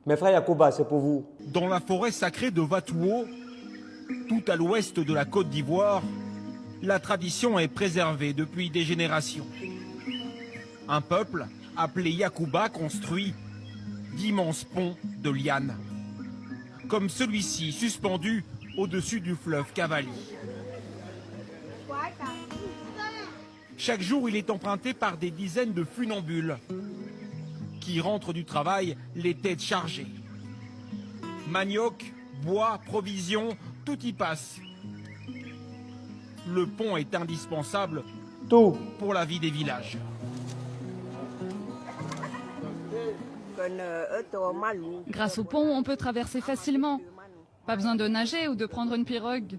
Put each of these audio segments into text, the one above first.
Mes frères Yacouba, c'est pour vous. Dans la forêt sacrée de Vatouo, tout à l'ouest de la Côte d'Ivoire, la tradition est préservée depuis des générations. Un peuple, appelé Yacouba, construit d'immenses ponts de lianes, comme celui-ci suspendu au-dessus du fleuve Cavali. Chaque jour, il est emprunté par des dizaines de funambules qui rentrent du travail les têtes chargées. Manioc, bois, provisions, tout y passe. Le pont est indispensable pour la vie des villages. Grâce au pont, on peut traverser facilement. Pas besoin de nager ou de prendre une pirogue.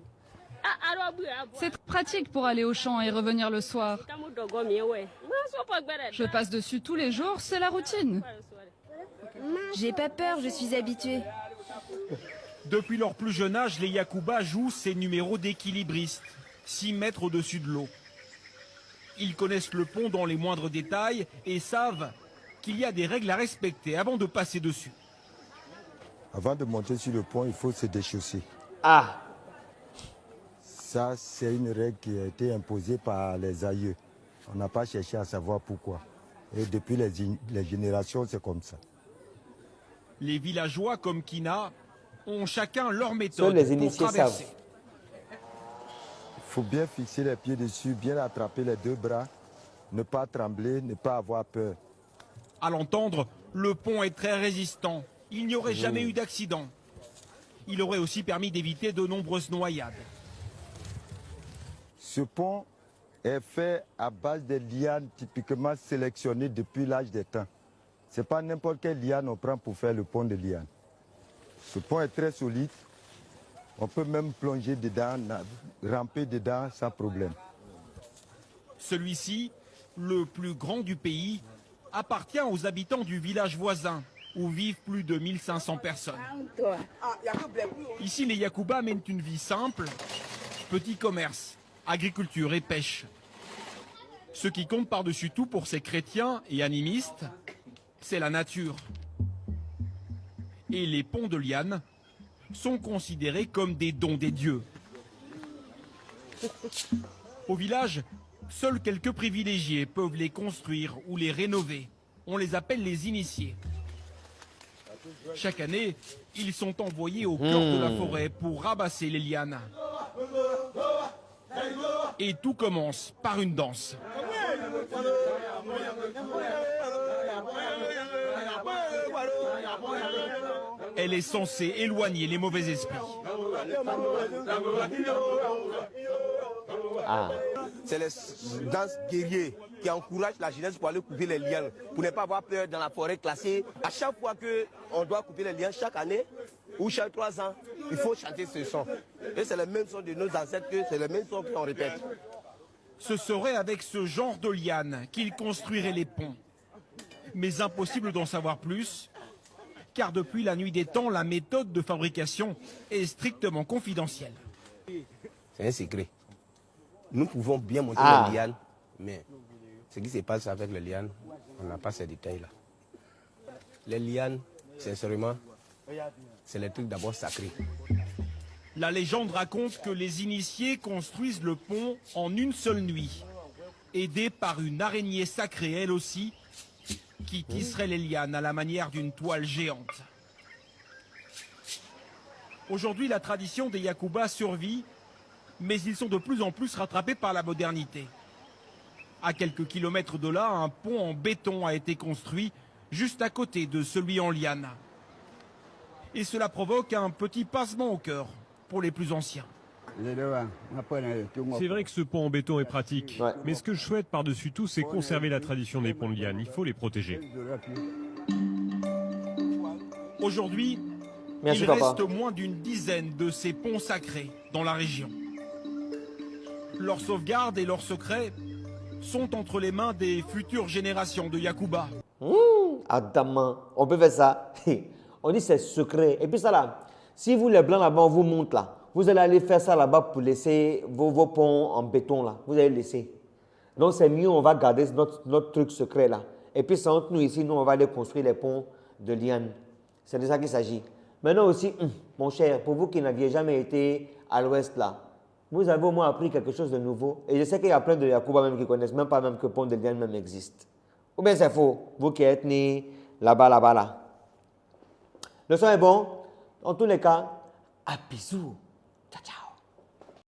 C'est pratique pour aller au champ et revenir le soir. Je passe dessus tous les jours, c'est la routine. J'ai pas peur, je suis habituée. Depuis leur plus jeune âge, les Yacouba jouent ces numéros d'équilibristes, 6 mètres au-dessus de l'eau. Ils connaissent le pont dans les moindres détails et savent qu'il y a des règles à respecter avant de passer dessus. Avant de monter sur le pont, il faut se déchausser. Ah, Ça, c'est une règle qui a été imposée par les aïeux. On n'a pas cherché à savoir pourquoi. Et depuis les générations, c'est comme ça. Les villageois comme Kina ont chacun leur seuls méthode les pour initiés traverser. savent. Il faut bien fixer les pieds dessus, bien attraper les deux bras, ne pas trembler, ne pas avoir peur. À l'entendre, le pont est très résistant. Il n'y aurait jamais eu d'accident. Il aurait aussi permis d'éviter de nombreuses noyades. Ce pont est fait à base de lianes typiquement sélectionnées depuis l'âge des temps. Ce n'est pas n'importe quelle liane on prend pour faire le pont de liane. Ce pont est très solide. On peut même plonger dedans, ramper dedans sans problème. Celui-ci, le plus grand du pays, appartient aux habitants du village voisin, où vivent plus de 1500 personnes. Ici, les Yacouba mènent une vie simple, petit commerce, agriculture et pêche. Ce qui compte par-dessus tout pour ces chrétiens et animistes, c'est la nature. Et les ponts de liane sont considérés comme des dons des dieux. Au village, seuls quelques privilégiés peuvent les construire ou les rénover. On les appelle les initiés. Chaque année, ils sont envoyés au cœur de la forêt pour rabasser les lianes. Et tout commence par une danse. Elle est censée éloigner les mauvais esprits. Ah. C'est les danses guerriers qui encouragent la jeunesse pour aller couper les lianes, pour ne pas avoir peur dans la forêt classée. À chaque fois qu'on doit couper les lianes, chaque année ou chaque 3 ans, il faut chanter ce son. Et c'est le même son de nos ancêtres, c'est le même son qu'on répète. Ce serait avec ce genre de lianes qu'ils construiraient les ponts. Mais impossible d'en savoir plus, car depuis la nuit des temps, la méthode de fabrication est strictement confidentielle. C'est un secret. Nous pouvons bien monter les lianes, mais ce qui se passe avec les lianes, on n'a pas ces détails-là. Les lianes, sincèrement, c'est les trucs d'abord sacrés. La légende raconte que les initiés construisent le pont en une seule nuit, aidés par une araignée sacrée, elle aussi, qui tisserait les lianes à la manière d'une toile géante. Aujourd'hui, la tradition des Yacouba survit, mais ils sont de plus en plus rattrapés par la modernité. À quelques kilomètres de là, un pont en béton a été construit juste à côté de celui en liane. Et cela provoque un petit pincement au cœur pour les plus anciens. C'est vrai que ce pont en béton est pratique, Ouais. mais ce que je souhaite par-dessus tout, c'est conserver la tradition des ponts de liane. Il faut les protéger. Aujourd'hui, Merci, il papa. reste moins d'une dizaine de ces ponts sacrés dans la région. Leur sauvegarde et leurs secrets sont entre les mains des futures générations de Yacouba. Adamant, on peut faire ça. On dit c'est secret. Et puis ça là, si vous les blancs là-bas, on vous montre là, vous allez aller faire ça là-bas pour laisser vos ponts en béton là. Vous allez laisser. Donc c'est mieux, on va garder notre truc secret là. Et puis c'est entre nous ici, nous on va aller construire les ponts de liane. C'est de ça qu'il s'agit. Maintenant aussi, mon cher, pour vous qui n'aviez jamais été à l'ouest là, vous avez au moins appris quelque chose de nouveau. Et je sais qu'il y a plein de Yacouba même qui connaissent même pas même que Pont de Liane même existe. Ou bien c'est faux, vous qui êtes nés là-bas, là. Le son est bon. En tous les cas, à bisous.